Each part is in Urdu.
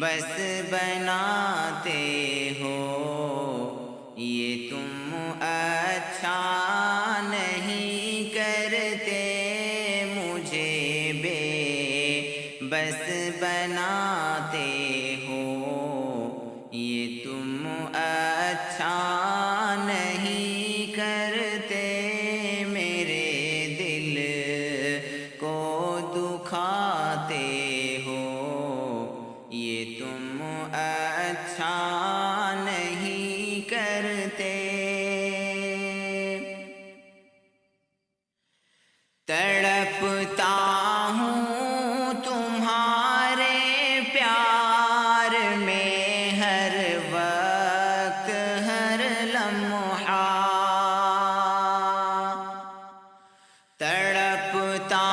بس بناتے ہو، یہ تم اچھا نہیں کرتے، مجھے بے بس بناتے ہو، یہ تم اچھا نہیں کرتے، میرے دل کو دکھاتے ہو، یہ تم اچھا نہیں کرتے۔ تڑپتا ہوں تمہارے پیار میں ہر وقت ہر لمحہ، تڑپتا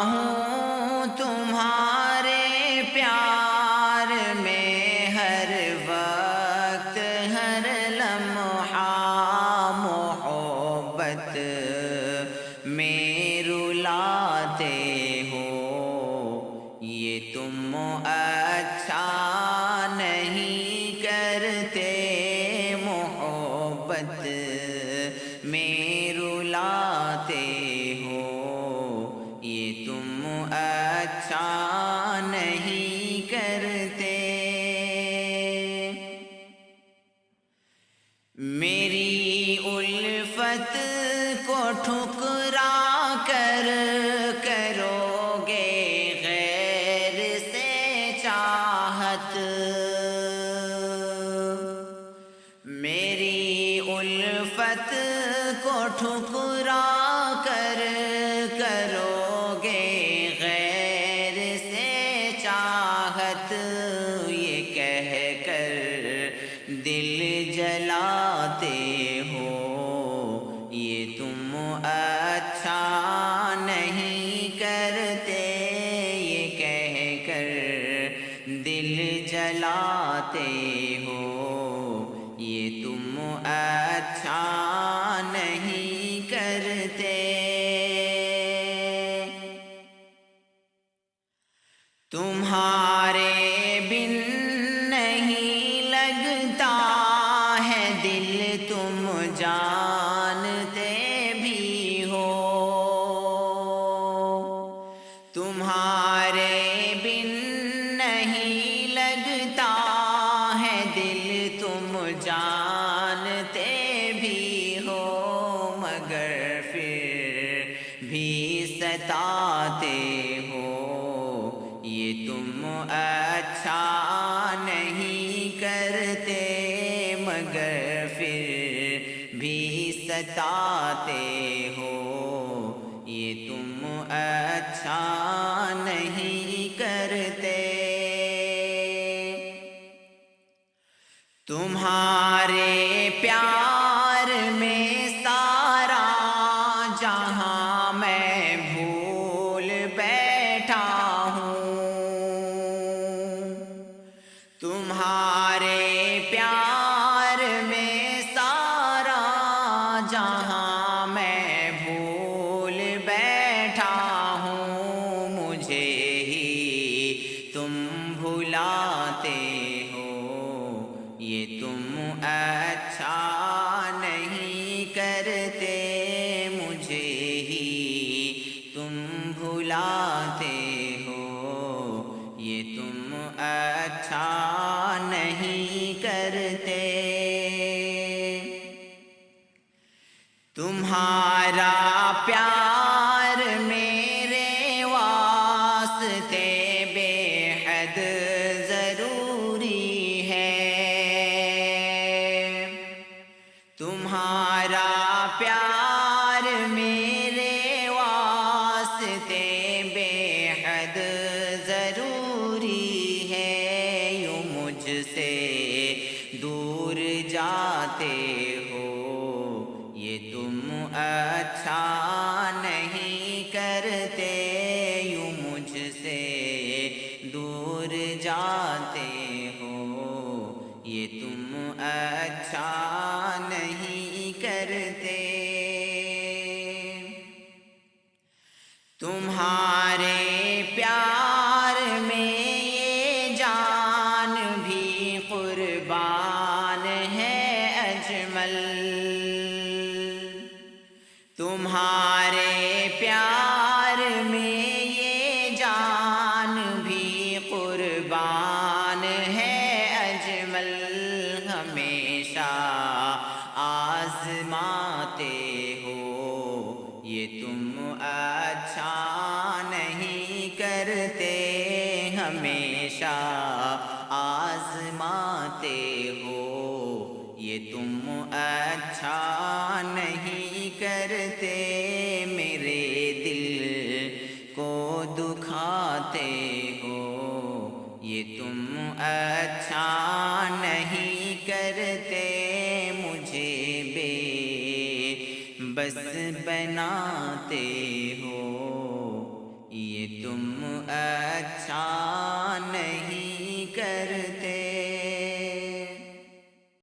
ہوں تمہارے پیار میں ہر وقت ہر لمحہ، محبت میں رلاتے ہو، یہ تم اچھا نہیں کرتے، محبت میں رلاتے ہو، یہ تم اچھا نہیں کرتے۔ میری الفت کو ٹھکرا کر کرو گے غیر سے چاہت، میری الفت کو ٹھکرا کر کرو گے غیر سے چاہت، یہ کہہ کر دل جلاتے ہو، یہ تم اچھا نہیں کرتے، یہ کہہ کر دل جلاتے ہو، یہ تم اچھا نہیں کرتے۔ تمہارے بن نہیں لگتا ہے دل، تم جانتے بھی ہو، تمہارے بن نہیں لگتا ہے دل، تم جانتے بھی ہو، مگر پھر بھی ستاتے ہو، یہ تم اچھا نہیں کرتے، مگر پھر بھی ستاتے ہو، یہ تم اچھا نہیں کرتے۔ تمہارے پیار میں سارا جہاں میں بھول بیٹھا ہوں، تمہارے پیار میں سارا جہاں میں بھول بیٹھا ہوں، مجھے ہی تم بھلاتے ہو، یہ تم اچھا نہیں کرتے، مجھے ہی تم بھلاتے ہو، یہ تم اچھا نہیں کرتے۔ تمہارا پیار میرے واسطے بے حد ضروری ہے، تمہارا پیار میرے واسطے بے حد ضروری ہے، یوں مجھ سے دور جاتے ہو، یہ تم اچھا نہیں کرتے، یوں مجھ سے دور جاتے ہو، یہ تم اچھا نہیں کرتے۔ تمہارے پیار میں یہ جان قربان ہے اجمل ہمیشہ آزماتے ہو، یہ تم اچھا نہیں کرتے، ہمیشہ آزماتے ہو، یہ تم اچھا نہیں کرتے، میرے دل کو دکھاتے ہو، یہ تم اچھا نہیں کرتے، مجھے بے بس بنا